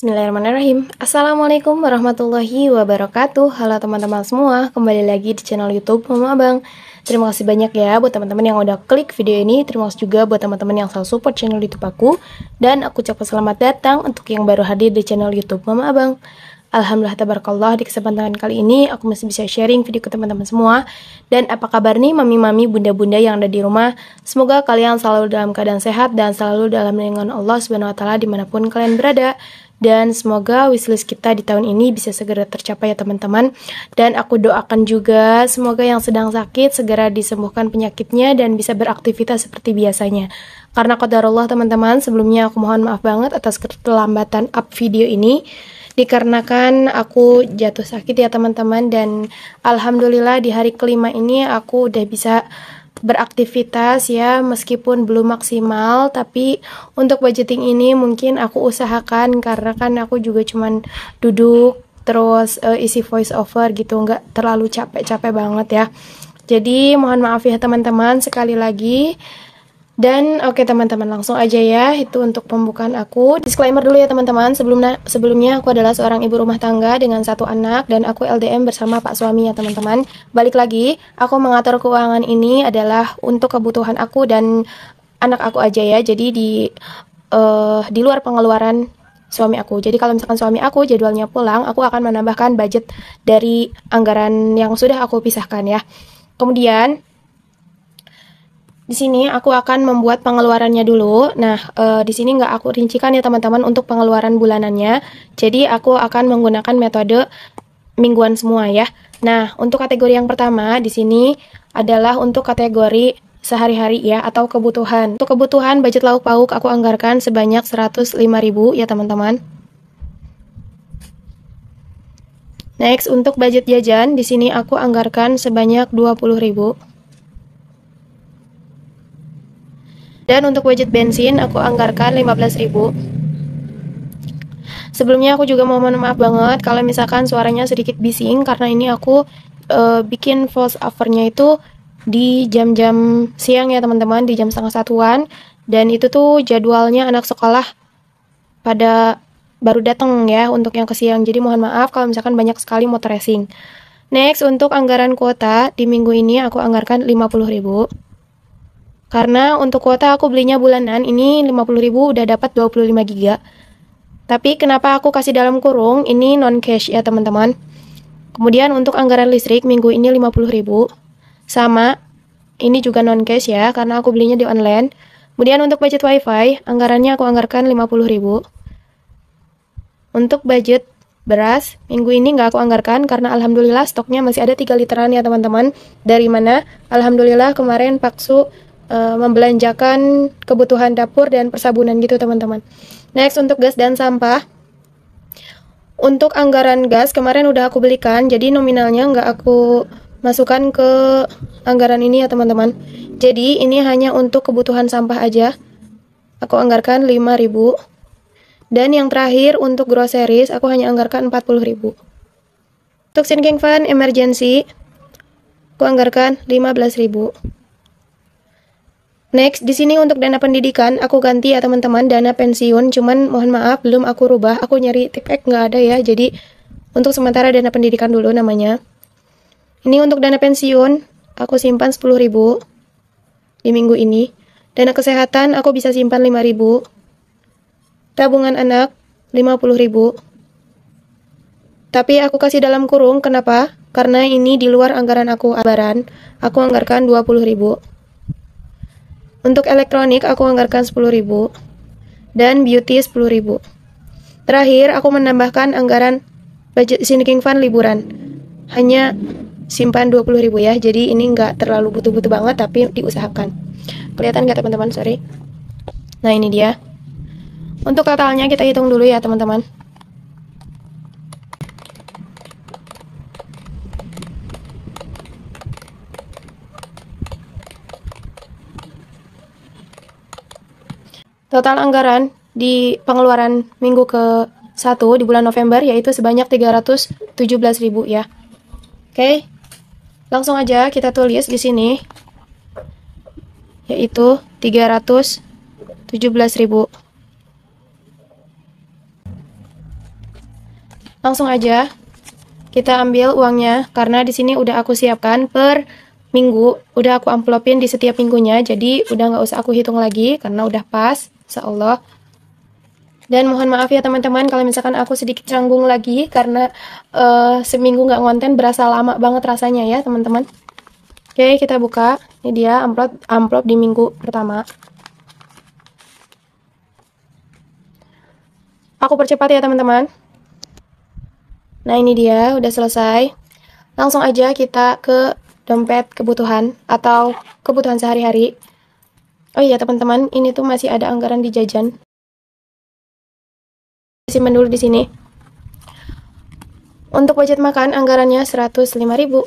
Bismillahirrahmanirrahim. Assalamualaikum warahmatullahi wabarakatuh. Halo teman-teman semua, kembali lagi di channel YouTube Mama Abang. Terima kasih banyak ya buat teman-teman yang udah klik video ini. Terima kasih juga buat teman-teman yang selalu support channel YouTube aku. Dan aku ucapkan selamat datang untuk yang baru hadir di channel YouTube Mama Abang. Alhamdulillah tabarakallah, di kesempatan kali ini aku masih bisa sharing video ke teman-teman semua. Dan apa kabar nih mami-mami, bunda-bunda yang ada di rumah? Semoga kalian selalu dalam keadaan sehat dan selalu dalam lindungan Allah Subhanahu wa taala dimanapun kalian berada. Dan semoga wishlist kita di tahun ini bisa segera tercapai ya teman-teman. Dan aku doakan juga semoga yang sedang sakit segera disembuhkan penyakitnya dan bisa beraktivitas seperti biasanya. Karena qadarullah teman-teman, sebelumnya aku mohon maaf banget atas keterlambatan up video ini. Dikarenakan aku jatuh sakit ya teman-teman, dan alhamdulillah di hari kelima ini aku udah bisa beraktivitas ya, meskipun belum maksimal, tapi untuk budgeting ini mungkin aku usahakan, karena kan aku juga cuman duduk terus isi voice over gitu, nggak terlalu capek-capek banget ya. Jadi mohon maaf ya teman-teman sekali lagi. Dan oke teman-teman, langsung aja ya, itu untuk pembukaan aku. Disclaimer dulu ya teman-teman, sebelumnya aku adalah seorang ibu rumah tangga dengan 1 anak, dan aku LDM bersama pak suami ya teman-teman. Balik lagi, aku mengatur keuangan ini adalah untuk kebutuhan aku dan anak aku aja ya, jadi di luar pengeluaran suami aku. Jadi kalau misalkan suami aku jadwalnya pulang, aku akan menambahkan budget dari anggaran yang sudah aku pisahkan ya. Kemudian di sini aku akan membuat pengeluarannya dulu. Nah, di sini nggak aku rincikan ya teman-teman untuk pengeluaran bulanannya. Jadi aku akan menggunakan metode mingguan semua ya. Nah, untuk kategori yang pertama di sini adalah untuk kategori sehari-hari ya, atau kebutuhan. Untuk kebutuhan budget lauk pauk aku anggarkan sebanyak 105.000 ya teman-teman. Next, untuk budget jajan di sini aku anggarkan sebanyak 20.000. Dan untuk budget bensin aku anggarkan 15.000. Sebelumnya aku juga mohon maaf banget kalau misalkan suaranya sedikit bising, karena ini aku bikin voice overnya itu di jam-jam siang ya teman-teman, di jam 12:30-an, dan itu tuh jadwalnya anak sekolah pada baru datang ya untuk yang ke siang. Jadi mohon maaf kalau misalkan banyak sekali motor racing. Next, untuk anggaran kuota di minggu ini aku anggarkan 50.000. Karena untuk kuota aku belinya bulanan, ini 50.000 udah dapat 25 GB. Tapi kenapa aku kasih dalam kurung, ini non cash ya teman-teman. Kemudian untuk anggaran listrik minggu ini 50.000. Sama, ini juga non cash ya, karena aku belinya di online. Kemudian untuk budget wifi, anggarannya aku anggarkan 50.000. Untuk budget beras, minggu ini nggak aku anggarkan karena alhamdulillah stoknya masih ada 3 literan ya teman-teman. Dari mana? Alhamdulillah kemarin Paksu membelanjakan kebutuhan dapur dan persabunan gitu teman-teman. Next, untuk gas dan sampah. Untuk anggaran gas kemarin udah aku belikan, jadi nominalnya nggak aku masukkan ke anggaran ini ya teman-teman. Jadi ini hanya untuk kebutuhan sampah aja. Aku anggarkan 5.000. Dan yang terakhir untuk groceries aku hanya anggarkan 40.000. Untuk sinking fund emergency aku anggarkan 15.000. Next, di sini untuk dana pendidikan aku ganti ya teman-teman, dana pensiun, cuman mohon maaf belum aku rubah, aku nyari tipek nggak ada ya, jadi untuk sementara dana pendidikan dulu namanya. Ini untuk dana pensiun aku simpan 10.000 di minggu ini. Dana kesehatan aku bisa simpan 5.000. Tabungan anak 50.000. Tapi aku kasih dalam kurung, kenapa? Karena ini di luar anggaran aku anggarkan 20.000. Untuk elektronik aku anggarkan 10.000 dan beauty 10.000. Terakhir aku menambahkan anggaran budget sinking fund liburan. Hanya simpan 20.000 ya. Jadi ini nggak terlalu butuh-butuh banget, tapi diusahakan. Kelihatan nggak teman-teman? Sorry. Nah, ini dia. Untuk totalnya kita hitung dulu ya teman-teman. Total anggaran di pengeluaran minggu ke-1 di bulan November yaitu sebanyak 317.000 ya. Oke. Langsung aja kita tulis di sini yaitu 317.000. Langsung aja kita ambil uangnya, karena di sini udah aku siapkan per minggu, udah aku amplopin di setiap minggunya, jadi udah nggak usah aku hitung lagi karena udah pas, insya Allah. Dan mohon maaf ya teman-teman kalau misalkan aku sedikit canggung lagi karena seminggu nggak ngonten, berasa lama banget rasanya ya teman-teman. Oke, kita buka. Ini dia amplop di minggu pertama. Aku percepat ya teman-teman. Nah ini dia, udah selesai. Langsung aja kita ke dompet kebutuhan atau kebutuhan sehari-hari. Oh iya teman-teman, ini tuh masih ada anggaran di jajan. Simpan dulu di sini. Untuk budget makan anggarannya 105.000.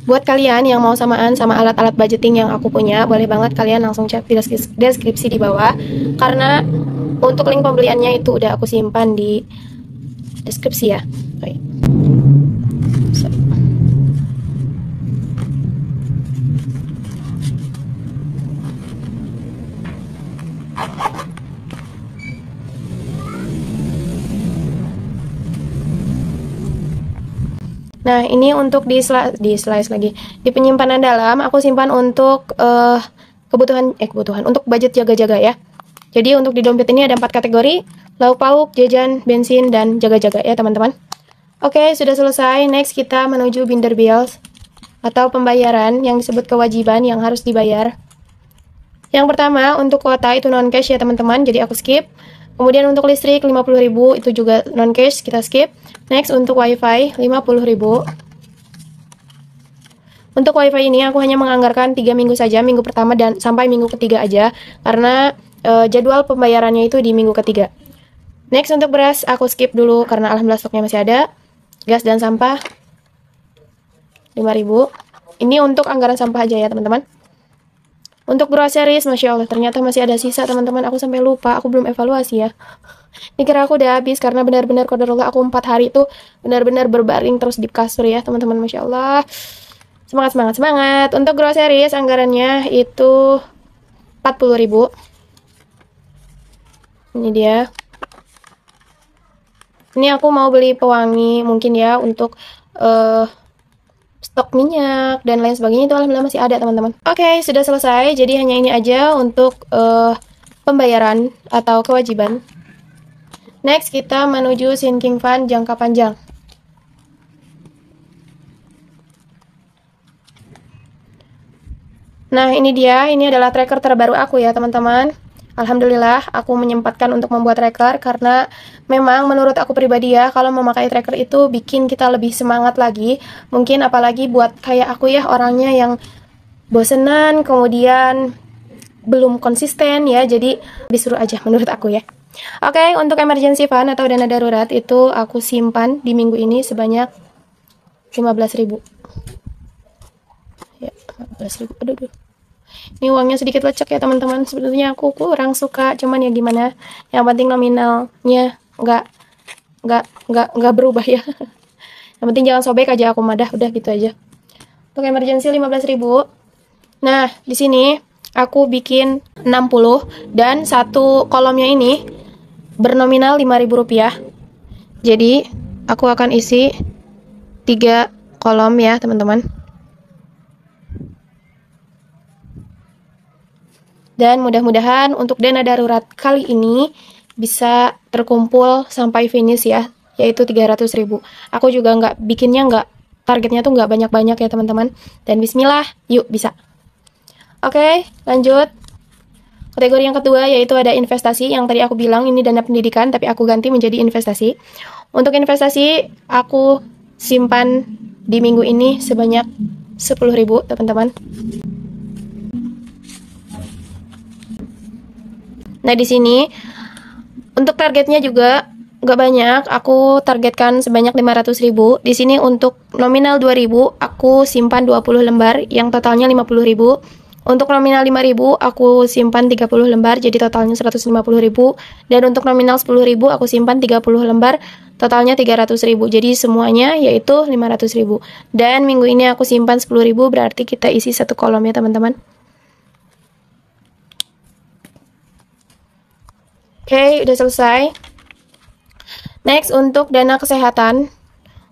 Buat kalian yang mau samaan sama alat-alat budgeting yang aku punya, boleh banget kalian langsung cek di deskripsi di bawah. Karena untuk link pembeliannya itu udah aku simpan di deskripsi ya. Nah, ini untuk di slice lagi. Di penyimpanan dalam aku simpan untuk kebutuhan untuk budget jaga-jaga ya. Jadi untuk di dompet ini ada 4 kategori: lauk pauk, jajan, bensin, dan jaga-jaga ya teman-teman. Oke, sudah selesai. Next kita menuju binder bills atau pembayaran yang disebut kewajiban yang harus dibayar. Yang pertama untuk kuota itu non cash ya teman-teman, jadi aku skip. Kemudian untuk listrik 50.000 itu juga non cash, kita skip. Next untuk wifi 50.000. Untuk wifi ini aku hanya menganggarkan 3 minggu saja, minggu pertama dan sampai minggu ketiga aja, karena jadwal pembayarannya itu di minggu ketiga. Next untuk beras aku skip dulu karena alhamdulillah stoknya masih ada. Gas dan sampah 5.000. Ini untuk anggaran sampah aja ya teman-teman. Untuk groceries, Masya Allah, ternyata masih ada sisa teman-teman. Aku sampai lupa, aku belum evaluasi ya. Dikira aku udah habis, karena benar-benar qadarullah aku 4 hari itu benar-benar berbaring terus di kasur ya teman-teman. Masya Allah. Semangat, semangat, semangat. Untuk groceries, anggarannya itu 40.000. Ini dia. Ini aku mau beli pewangi mungkin ya, untuk stok minyak dan lain sebagainya itu alhamdulillah masih ada teman-teman. Oke, sudah selesai. Jadi hanya ini aja untuk pembayaran atau kewajiban. Next kita menuju sinking fund jangka panjang. Nah ini dia, ini adalah tracker terbaru aku ya teman-teman. Alhamdulillah aku menyempatkan untuk membuat tracker karena memang menurut aku pribadi ya, kalau memakai tracker itu bikin kita lebih semangat lagi. Mungkin apalagi buat kayak aku ya, orangnya yang bosenan, kemudian belum konsisten ya, jadi lebih seru aja menurut aku ya. Oke, untuk emergency fund atau dana darurat itu aku simpan di minggu ini sebanyak 15.000. Ya, 15.000. Aduh. Ini uangnya sedikit lecek ya teman-teman. Sebenarnya aku kurang suka, cuman ya gimana. Yang penting nominalnya nggak berubah ya. Yang penting jangan sobek aja aku madah, udah gitu aja. Untuk emergency 15.000. Nah, di sini aku bikin 60 dan satu kolomnya ini bernominal 5.000 rupiah. Jadi aku akan isi 3 kolom ya teman-teman. Dan mudah-mudahan untuk dana darurat kali ini bisa terkumpul sampai finish ya, yaitu 300.000. Aku juga targetnya tuh nggak banyak-banyak ya teman-teman. Dan bismillah, yuk bisa. Oke, lanjut. Kategori yang kedua yaitu ada investasi, yang tadi aku bilang ini dana pendidikan, tapi aku ganti menjadi investasi. Untuk investasi, aku simpan di minggu ini sebanyak 10.000 teman-teman. Nah di sini untuk targetnya juga nggak banyak, aku targetkan sebanyak 500.000. Di sini untuk nominal 2.000 aku simpan 20 lembar yang totalnya 50.000. Untuk nominal 5.000 aku simpan 30 lembar jadi totalnya 150.000. Dan untuk nominal 10.000 aku simpan 30 lembar totalnya 300.000. Jadi semuanya yaitu 500.000. Dan minggu ini aku simpan 10.000, berarti kita isi satu kolom ya teman-teman. Oke, udah selesai. Next, untuk dana kesehatan.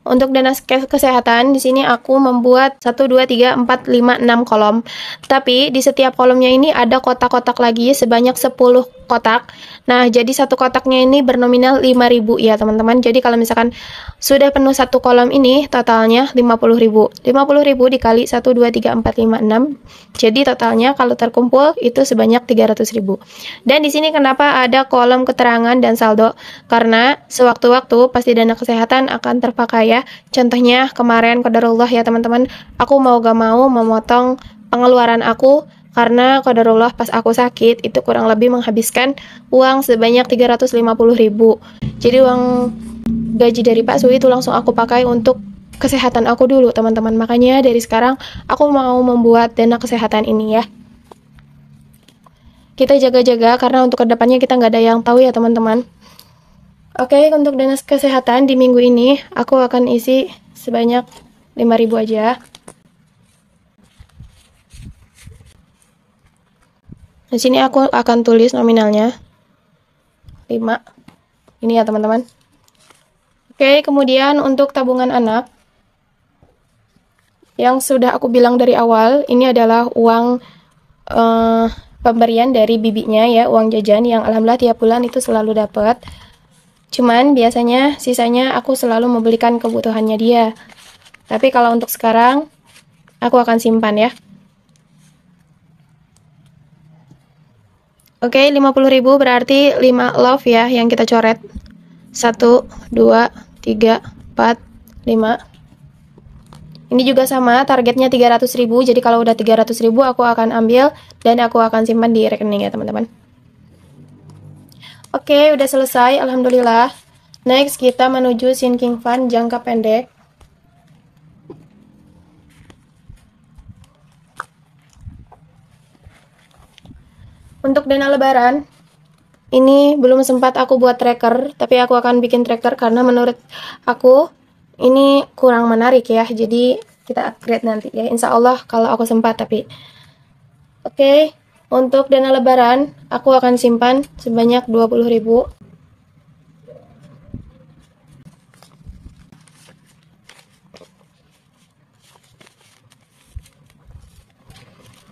Untuk dana kesehatan, di sini aku membuat 1, 2, 3, 4, 5, 6 kolom. Tapi di setiap kolomnya ini ada kotak-kotak lagi sebanyak 10 kotak. Nah, jadi satu kotaknya ini bernominal 5.000 ya, teman-teman. Jadi kalau misalkan sudah penuh satu kolom ini, totalnya 50.000. 50.000 dikali 1, 2, 3, 4, 5, 6. Jadi totalnya kalau terkumpul itu sebanyak 300.000. Dan di sini kenapa ada kolom keterangan dan saldo? Karena sewaktu-waktu pasti dana kesehatan akan terpakai ya. Contohnya kemarin qadarullah ya teman-teman, aku mau gak mau memotong pengeluaran aku karena qadarullah pas aku sakit itu kurang lebih menghabiskan uang sebanyak 350.000. Jadi uang gaji dari Pak Sui itu langsung aku pakai untuk kesehatan aku dulu teman-teman. Makanya dari sekarang aku mau membuat dana kesehatan ini ya. Kita jaga-jaga karena untuk kedepannya kita nggak ada yang tahu ya teman-teman. Oke, untuk dana kesehatan di minggu ini aku akan isi sebanyak 5.000 aja. Di sini aku akan tulis nominalnya 5. Ini ya teman-teman. Oke, kemudian untuk tabungan anak yang sudah aku bilang dari awal, ini adalah uang pemberian dari bibinya ya, uang jajan yang alhamdulillah tiap bulan itu selalu dapat. Cuman biasanya sisanya aku selalu membelikan kebutuhannya dia. Tapi kalau untuk sekarang aku akan simpan ya. Oke, 50.000 berarti 5 love ya yang kita coret. 1, 2, 3, 4, 5. Ini juga sama, targetnya 300.000. Jadi kalau udah 300.000 aku akan ambil dan aku akan simpan di rekening ya teman-teman. Oke, udah selesai, alhamdulillah. Next, kita menuju sinking fund jangka pendek. Untuk dana lebaran, ini belum sempat aku buat tracker, tapi aku akan bikin tracker karena menurut aku ini kurang menarik ya. Jadi kita upgrade nanti ya, insya Allah kalau aku sempat tapi. Oke. Untuk dana lebaran, aku akan simpan sebanyak 20.000.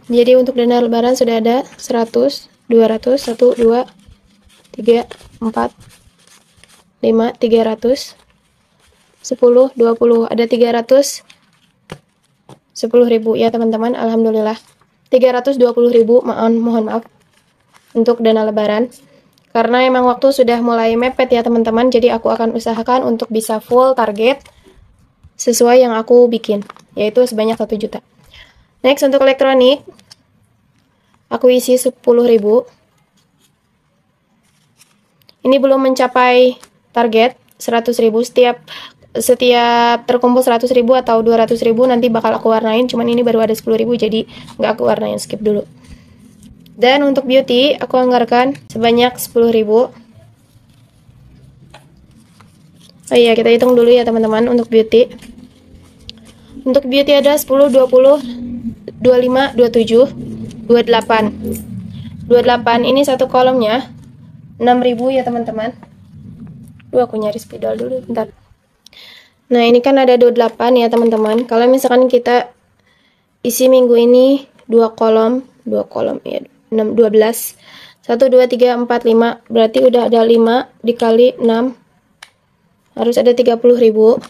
Jadi untuk dana lebaran sudah ada 100, 200, 1, 2, 3, 4, 5, 300, 10, 20. Ada 310.000 ya teman-teman, alhamdulillah. 320.000, mohon maaf untuk dana lebaran. Karena emang waktu sudah mulai mepet ya teman-teman, jadi aku akan usahakan untuk bisa full target sesuai yang aku bikin, yaitu sebanyak 1 juta. Next, untuk elektronik, aku isi 10.000. Ini belum mencapai target 100.000. Setiap terkumpul 100.000 atau 200.000 nanti bakal aku warnain, cuman ini baru ada 10.000 jadi nggak aku warnain, skip dulu. Dan untuk beauty aku anggarkan sebanyak 10.000. Oh iya, kita hitung dulu ya teman-teman untuk beauty. Untuk beauty ada 10, 20, 25, 27, 28. 28 ini satu kolomnya 6.000 ya teman-teman. Aku nyari spidol dulu bentar. Nah, ini kan ada 28 ya teman-teman. Kalau misalkan kita isi minggu ini 2 kolom ya, 6, 12. 1, 2, 3, 4, 5. Berarti udah ada 5 dikali 6. Harus ada 30.000.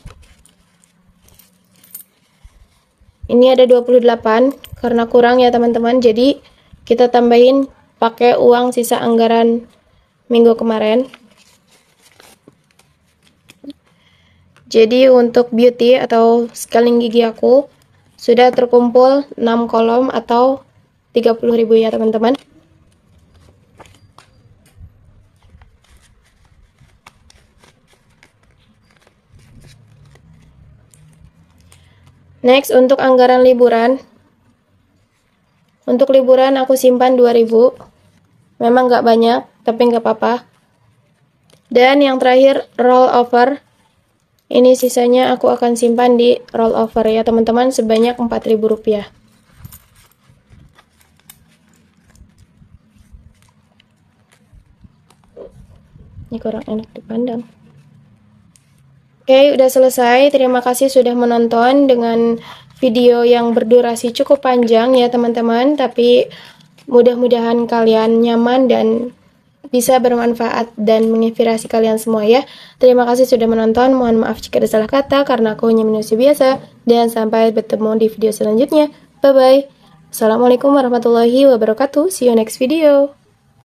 Ini ada 28 karena kurang ya teman-teman. Jadi kita tambahin pakai uang sisa anggaran minggu kemarin. Jadi untuk beauty atau scaling gigi aku sudah terkumpul 6 kolom atau 30.000 ya teman-teman. Next, untuk anggaran liburan. Untuk liburan aku simpan 2.000. Memang nggak banyak, tapi nggak apa-apa. Dan yang terakhir, roll over. Ini sisanya aku akan simpan di roll over ya teman-teman, sebanyak 4.000 rupiah. Ini kurang enak dipandang. Oke, udah selesai. Terima kasih sudah menonton dengan video yang berdurasi cukup panjang ya teman-teman. Tapi mudah-mudahan kalian nyaman dan bisa bermanfaat dan menginspirasi kalian semua ya. Terima kasih sudah menonton. Mohon maaf jika ada salah kata karena aku hanya manusia biasa. Dan sampai bertemu di video selanjutnya. Bye-bye. Assalamualaikum warahmatullahi wabarakatuh. See you next video.